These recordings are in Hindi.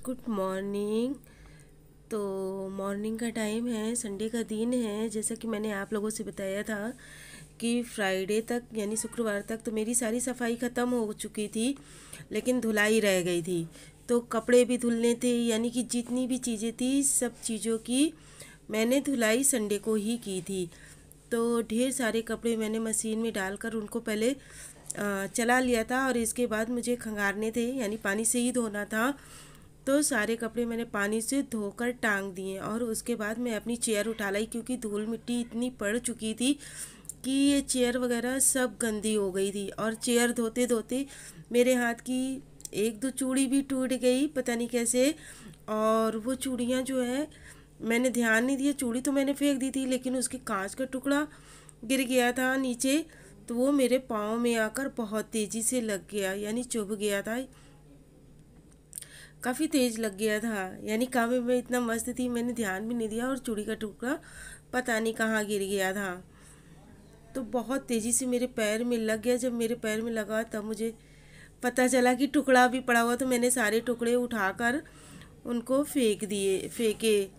Good morning. तो मॉर्निंग का टाइम है, संडे का दिन है। जैसा कि मैंने आप लोगों से बताया था कि फ्राइडे तक यानी शुक्रवार तक तो मेरी सारी सफाई ख़त्म हो चुकी थी, लेकिन धुलाई रह गई थी। तो कपड़े भी धुलने थे, यानी कि जितनी भी चीज़ें थी सब चीज़ों की मैंने धुलाई संडे को ही की थी। तो ढेर सारे कपड़े मैंने मशीन में डालकर उनको पहले चला लिया था, और इसके बाद मुझे खंगारने थे, यानी पानी से ही धोना था। तो सारे कपड़े मैंने पानी से धोकर टांग दिए, और उसके बाद मैं अपनी चेयर उठा लाई, क्योंकि धूल मिट्टी इतनी पड़ चुकी थी कि ये चेयर वगैरह सब गंदी हो गई थी। और चेयर धोते धोते मेरे हाथ की एक दो चूड़ी भी टूट गई, पता नहीं कैसे। और वो चूड़ियाँ जो है, मैंने ध्यान नहीं दिया, चूड़ी तो मैंने फेंक दी थी, लेकिन उसके कांच का टुकड़ा गिर गया था नीचे। तो वो मेरे पाँव में आकर बहुत तेज़ी से लग गया, यानी चुभ गया था, काफ़ी तेज़ लग गया था। यानी काम में मैं इतना मस्त थी, मैंने ध्यान भी नहीं दिया, और चूड़ी का टुकड़ा पता नहीं कहाँ गिर गया था। तो बहुत तेज़ी से मेरे पैर में लग गया। जब मेरे पैर में लगा तब मुझे पता चला कि टुकड़ा भी पड़ा हुआ। तो मैंने सारे टुकड़े उठाकर उनको फेंके।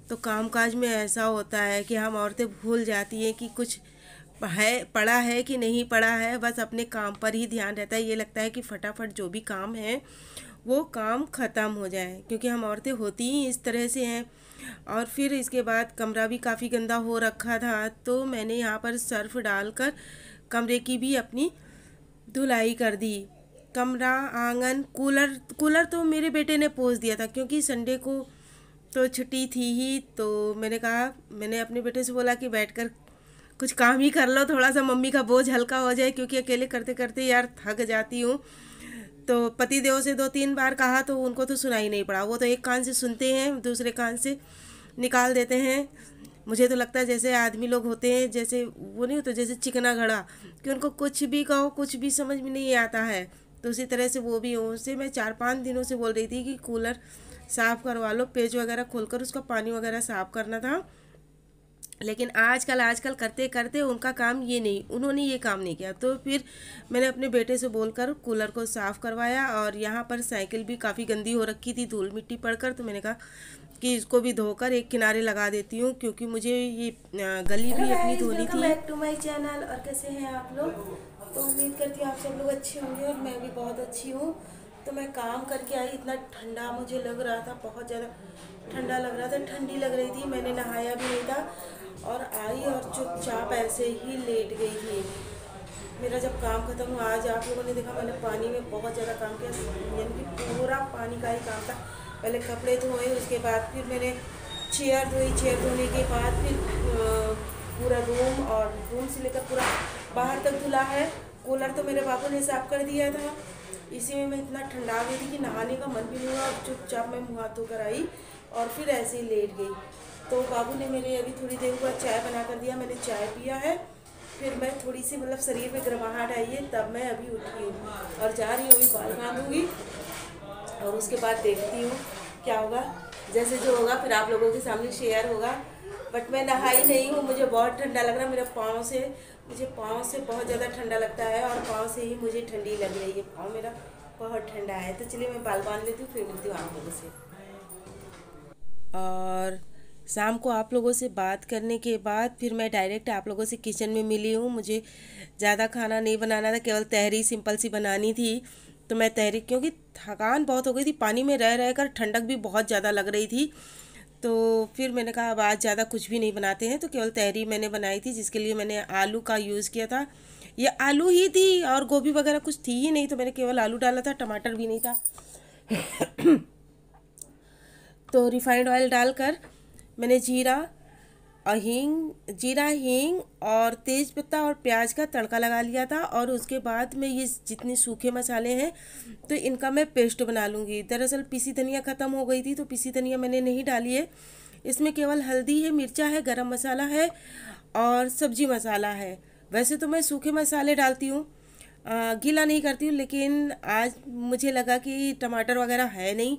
तो कामकाज में ऐसा होता है कि हम औरतें भूल जाती हैं कि कुछ है, पड़ा है कि नहीं पड़ा है। बस अपने काम पर ही ध्यान रहता है। ये लगता है कि फटाफट जो भी काम है वो काम ख़त्म हो जाए, क्योंकि हम औरतें होती ही इस तरह से हैं। और फिर इसके बाद कमरा भी काफ़ी गंदा हो रखा था, तो मैंने यहाँ पर सर्फ डालकर कमरे की भी अपनी धुलाई कर दी। कमरा, आंगन, कूलर कूलर तो मेरे बेटे ने पोंछ दिया था, क्योंकि संडे को तो छुट्टी थी ही। तो मैंने अपने बेटे से बोला कि बैठकर कुछ काम ही कर लो, थोड़ा सा मम्मी का बोझ हल्का हो जाए, क्योंकि अकेले करते करते यार थक जाती हूँ। तो पति देव से दो तीन बार कहा तो उनको तो सुनाई नहीं पड़ा। वो तो एक कान से सुनते हैं, दूसरे कान से निकाल देते हैं। मुझे तो लगता है जैसे आदमी लोग होते हैं, जैसे वो नहीं होते, जैसे चिकना घड़ा, कि उनको कुछ भी कहो कुछ भी समझ में नहीं आता है। तो उसी तरह से वो भी हो। उससे मैं 4-5 दिनों से बोल रही थी कि कूलर साफ़ करवा लो, पेज वगैरह खोलकर उसका पानी वगैरह साफ़ करना था। लेकिन आजकल करते करते उनका काम ये नहीं, उन्होंने ये काम नहीं किया। तो फिर मैंने अपने बेटे से बोलकर कूलर को साफ़ करवाया। और यहाँ पर साइकिल भी काफ़ी गंदी हो रखी थी धूल मिट्टी पड़कर, तो मैंने कहा कि इसको भी धोकर एक किनारे लगा देती हूँ, क्योंकि मुझे ये गली भी अपनी धोनी थी। Welcome back to my channel. और कैसे हैं आप लोग? तो उम्मीद करती हूँ आप सब लोग अच्छे होंगे, और मैं भी बहुत अच्छी हूँ। तो मैं काम करके आई, इतना ठंडा मुझे लग रहा था, बहुत ज़्यादा ठंडा लग रहा था, ठंडी लग रही थी। मैंने नहाया भी नहीं था, और आई और चुपचाप ऐसे ही लेट गई थी। मेरा जब काम खत्म हुआ, आज आप लोगों ने देखा मैंने पानी में बहुत ज़्यादा काम किया, यानी कि पूरा पानी का ही काम था। पहले कपड़े धोए, उसके बाद फिर मैंने चेयर धोई, चेयर धोने के बाद फिर पूरा रूम, और रूम से लेकर पूरा बाहर तक धुला है। कूलर तो मेरे बाबू ने साफ़ कर दिया था। इसी में मैं इतना ठंडा गई थी कि नहाने का मन भी नहीं हुआ। और चुपचाप मैं मुँह हाथ धोकर आई, और फिर ऐसे ही लेट गई। तो बाबू ने मेरे अभी थोड़ी देर बाद चाय बना कर दिया, मैंने चाय पिया है। फिर मैं थोड़ी सी मतलब शरीर में गर्माहट आई है, तब मैं अभी उठी हूँ और जा रही हूँ, अभी बाल बांधूंगी, और उसके बाद देखती हूँ क्या होगा। जैसे जो होगा फिर आप लोगों के सामने शेयर होगा। बट मैं नहाई नहीं हूँ, मुझे बहुत ठंडा लग रहा है। मुझे पाँव से बहुत ज़्यादा ठंडा लगता है, और पाँव से ही मुझे ठंडी लग रही है। पाँव मेरा बहुत ठंडा है। तो चलिए मैं बाल बांध लेती हूँ, फिर मिलती हूँ आप लोगों से। और शाम को आप लोगों से बात करने के बाद फिर मैं डायरेक्ट आप लोगों से किचन में मिली हूँ। मुझे ज़्यादा खाना नहीं बनाना था, केवल तहरी सिंपल सी बनानी थी। तो मैं तहरी, क्योंकि थकान बहुत हो गई थी, पानी में रह रह कर ठंडक भी बहुत ज़्यादा लग रही थी। तो फिर मैंने कहा अब आज ज़्यादा कुछ भी नहीं बनाते हैं, तो केवल तहरी मैंने बनाई थी, जिसके लिए मैंने आलू का यूज़ किया था। ये आलू ही थी, और गोभी वगैरह कुछ थी ही नहीं, तो मैंने केवल आलू डाला था, टमाटर भी नहीं था। तो रिफाइंड ऑयल डालकर मैंने जीरा हींग और तेज पत्ता और प्याज का तड़का लगा लिया था। और उसके बाद में ये जितने सूखे मसाले हैं तो इनका मैं पेस्ट बना लूँगी। दरअसल पीसी धनिया ख़त्म हो गई थी, तो पीसी धनिया मैंने नहीं डाली है। इसमें केवल हल्दी है, मिर्चा है, गरम मसाला है, और सब्जी मसाला है। वैसे तो मैं सूखे मसाले डालती हूँ, गीला नहीं करती हूँ, लेकिन आज मुझे लगा कि टमाटर वगैरह है नहीं,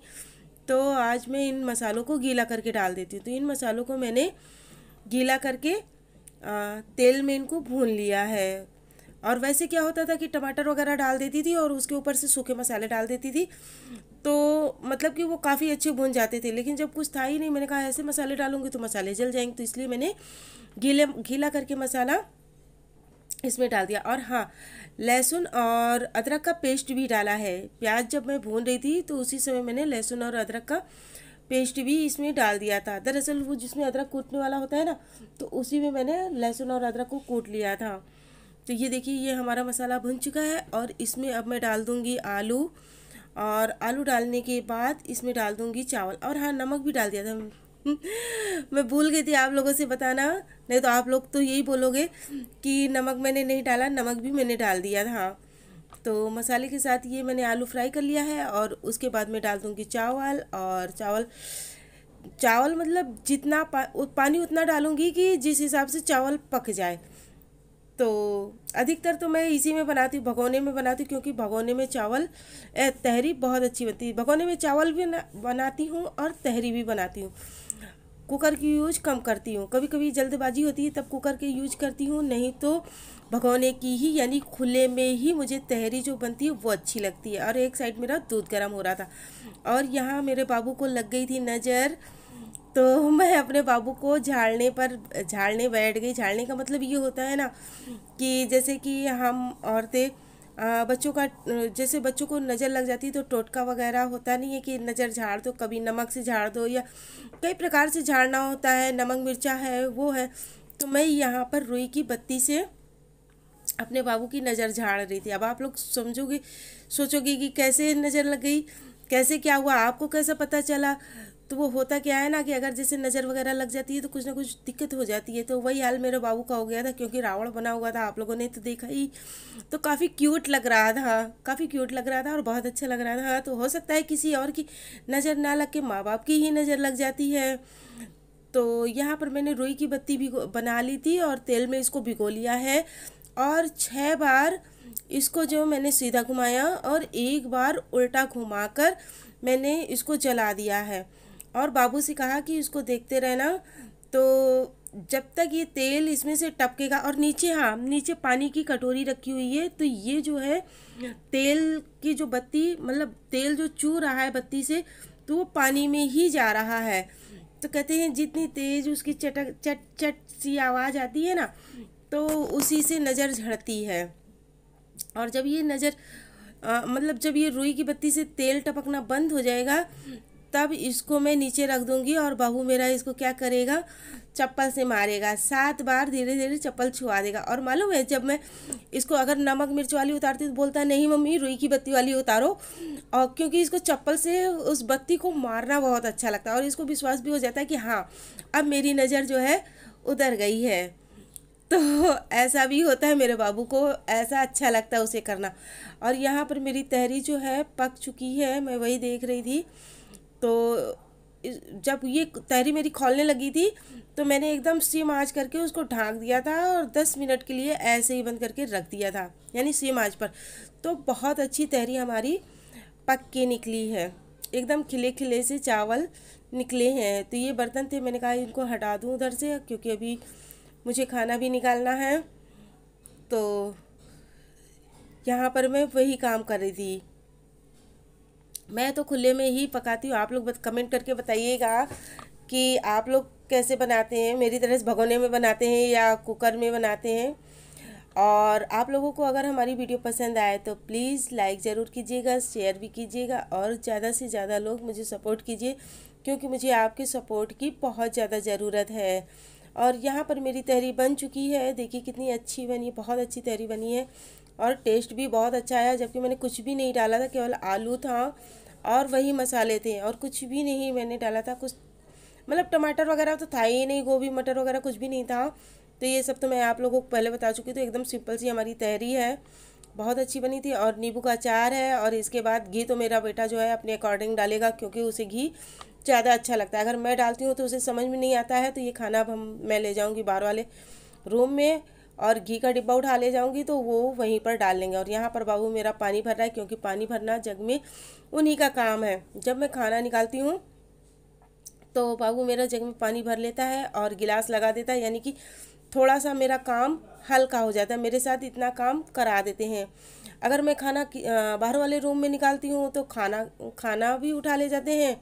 तो आज मैं इन मसालों को गीला करके डाल देती हूँ। तो इन मसालों को मैंने गीला करके तेल में इनको भून लिया है। और वैसे क्या होता था कि टमाटर वगैरह डाल देती थी और उसके ऊपर से सूखे मसाले डाल देती थी, तो मतलब कि वो काफ़ी अच्छे भुन जाते थे। लेकिन जब कुछ था ही नहीं, मैंने कहा ऐसे मसाले डालूंगी तो मसाले जल जाएंगे, तो इसलिए मैंने गीला करके मसाला इसमें डाल दिया। और हाँ, लहसुन और अदरक का पेस्ट भी डाला है। प्याज जब मैं भून रही थी तो उसी समय मैंने लहसुन और अदरक का पेस्ट भी इसमें डाल दिया था। दरअसल वो जिसमें अदरक कूटने वाला होता है ना, तो उसी में मैंने लहसुन और अदरक को कूट लिया था। तो ये देखिए, ये हमारा मसाला भुन चुका है और इसमें अब मैं डाल दूँगी आलू। और आलू डालने के बाद इसमें डाल दूँगी चावल। और हाँ, नमक भी डाल दिया था। मैं भूल गई थी आप लोगों से बताना, नहीं तो आप लोग तो यही बोलोगे कि नमक मैंने नहीं डाला। नमक भी मैंने डाल दिया था। तो मसाले के साथ ये मैंने आलू फ्राई कर लिया है और उसके बाद मैं डाल दूँगी चावल। और चावल चावल मतलब जितना पानी उतना डालूँगी कि जिस हिसाब से चावल पक जाए। तो अधिकतर तो मैं इसी में बनाती हूँ, भगोने में बनाती हूँ, क्योंकि भगोने में चावल तहरी बहुत अच्छी बनती है। भगोने में चावल भी बनाती हूँ और तहरी भी बनाती हूँ। कुकर की यूज कम करती हूँ, कभी कभी जल्दबाजी होती है तब कुकर के यूज करती हूँ, नहीं तो भगोने की ही यानी खुले में ही मुझे तहरी जो बनती है वो अच्छी लगती है। और एक साइड मेरा दूध गर्म हो रहा था और यहाँ मेरे बाबू को लग गई थी नज़र, तो मैं अपने बाबू को झाड़ने बैठ गई। झाड़ने का मतलब ये होता है ना कि जैसे कि हम औरतें बच्चों का जैसे बच्चों को नज़र लग जाती है तो टोटका वगैरह होता नहीं है कि नज़र झाड़ दो, कभी नमक से झाड़ दो या कई प्रकार से झाड़ना होता है, नमक मिर्चा है वो है। तो मैं यहाँ पर रुई की बत्ती से अपने बाबू की नज़र झाड़ रही थी। अब आप लोग समझोगे, सोचोगे कि कैसे नज़र लग गई, कैसे क्या हुआ, आपको कैसे पता चला। तो वो होता क्या है ना कि अगर जैसे नज़र वगैरह लग जाती है तो कुछ ना कुछ दिक्कत हो जाती है। तो वही हाल मेरे बाबू का हो गया था, क्योंकि रावण बना हुआ था, आप लोगों ने तो देखा ही। तो काफ़ी क्यूट लग रहा था, काफ़ी क्यूट लग रहा था और बहुत अच्छा लग रहा था। तो हो सकता है किसी और की नज़र ना लग के माँ बाप की ही नज़र लग जाती है। तो यहाँ पर मैंने रुई की बत्ती भी बना ली थी और तेल में इसको भिगो लिया है। और 6 बार इसको जो मैंने सीधा घुमाया और एक बार उल्टा घुमाकर मैंने इसको जला दिया है। और बाबू से कहा कि इसको देखते रहना, तो जब तक ये तेल इसमें से टपकेगा। और नीचे, हाँ, नीचे पानी की कटोरी रखी हुई है, तो ये जो है तेल की जो बत्ती मतलब तेल जो चू रहा है बत्ती से, तो वो पानी में ही जा रहा है। तो कहते हैं जितनी तेज उसकी चटक चट चट सी आवाज़ आती है ना, तो उसी से नज़र झड़ती है। और जब ये नज़र मतलब जब ये रुई की बत्ती से तेल टपकना बंद हो जाएगा, तब इसको मैं नीचे रख दूंगी और बाबू मेरा इसको क्या करेगा, चप्पल से मारेगा 7 बार, धीरे धीरे चप्पल छुआ देगा। और मालूम है, जब मैं इसको अगर नमक मिर्च वाली उतारती तो बोलता नहीं मम्मी रुई की बत्ती वाली उतारो। और क्योंकि इसको चप्पल से उस बत्ती को मारना बहुत अच्छा लगता है और इसको विश्वास भी हो जाता है कि हाँ, अब मेरी नज़र जो है उतर गई है। तो ऐसा भी होता है, मेरे बाबू को ऐसा अच्छा लगता है उसे करना। और यहाँ पर मेरी तहरी जो है पक चुकी है, मैं वही देख रही थी। तो जब ये तहरी मेरी खौलने लगी थी तो मैंने एकदम सिम आंच करके उसको ढाँक दिया था और 10 मिनट के लिए ऐसे ही बंद करके रख दिया था, यानी सिम आंच पर। तो बहुत अच्छी तहरी हमारी पक के निकली है, एकदम खिले खिले से चावल निकले हैं। तो ये बर्तन थे, मैंने कहा इनको हटा दूँ उधर से, क्योंकि अभी मुझे खाना भी निकालना है। तो यहाँ पर मैं वही काम कर रही थी। मैं तो खुले में ही पकाती हूँ। आप लोग कमेंट करके बताइएगा कि आप लोग कैसे बनाते हैं, मेरी तरह से भगोने में बनाते हैं या कुकर में बनाते हैं। और आप लोगों को अगर हमारी वीडियो पसंद आए तो प्लीज़ लाइक ज़रूर कीजिएगा, शेयर भी कीजिएगा और ज़्यादा से ज़्यादा लोग मुझे सपोर्ट कीजिए, क्योंकि मुझे आपके सपोर्ट की बहुत ज़्यादा ज़रूरत है। और यहाँ पर मेरी तहरी बन चुकी है, देखिए कितनी अच्छी बनी है, बहुत अच्छी तहरी बनी है और टेस्ट भी बहुत अच्छा आया। जबकि मैंने कुछ भी नहीं डाला था, केवल आलू था और वही मसाले थे और कुछ भी नहीं मैंने डाला था। कुछ मतलब टमाटर वगैरह तो था ही नहीं, गोभी मटर वगैरह कुछ भी नहीं था। तो ये सब तो मैं आप लोगों को पहले बता चुकी। तो एकदम सिंपल सी हमारी तहरी है, बहुत अच्छी बनी थी। और नींबू का अचार है। और इसके बाद घी तो मेरा बेटा जो है अपने अकॉर्डिंग डालेगा, क्योंकि उसे घी ज़्यादा अच्छा लगता है। अगर मैं डालती हूँ तो उसे समझ में नहीं आता है, तो ये खाना अब मैं ले जाऊँगी बाहर वाले रूम में और घी का डिब्बा उठा ले जाऊँगी, तो वो वहीं पर डाल लेंगे। और यहाँ पर बाबू मेरा पानी भर रहा है, क्योंकि पानी भरना जग में उन्हीं का काम है। जब मैं खाना निकालती हूँ तो बाबू मेरा जग में पानी भर लेता है और गिलास लगा देता है, यानी कि थोड़ा सा मेरा काम हल्का हो जाता है, मेरे साथ इतना काम करा देते हैं। अगर मैं खाना बाहर वाले रूम में निकालती हूँ तो खाना खाना भी उठा ले जाते हैं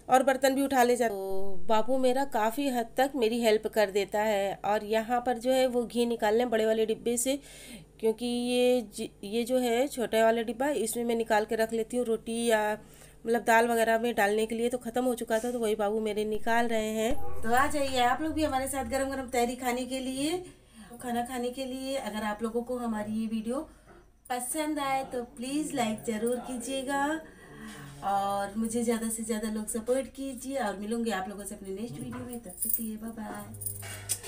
और बर्तन भी उठा ले जाते। तो बाबू मेरा काफ़ी हद तक मेरी हेल्प कर देता है। और यहाँ पर जो है वो घी निकालने बड़े वाले डिब्बे से, क्योंकि ये जो है छोटे वाला डिब्बा, इसमें मैं निकाल के रख लेती हूँ रोटी या मतलब दाल वगैरह में डालने के लिए। तो ख़त्म हो चुका था तो वही बाबू मेरे निकाल रहे हैं। तो आ जाइए आप लोग भी हमारे साथ गरम गरम तहरी खाने के लिए, खाना खाने के लिए। अगर आप लोगों को हमारी ये वीडियो पसंद आए तो प्लीज़ लाइक ज़रूर कीजिएगा और मुझे ज़्यादा से ज़्यादा लोग सपोर्ट कीजिए। और मिलूंगी आप लोगों से अपने नेक्स्ट वीडियो में, तब तक के लिए बाय बाय।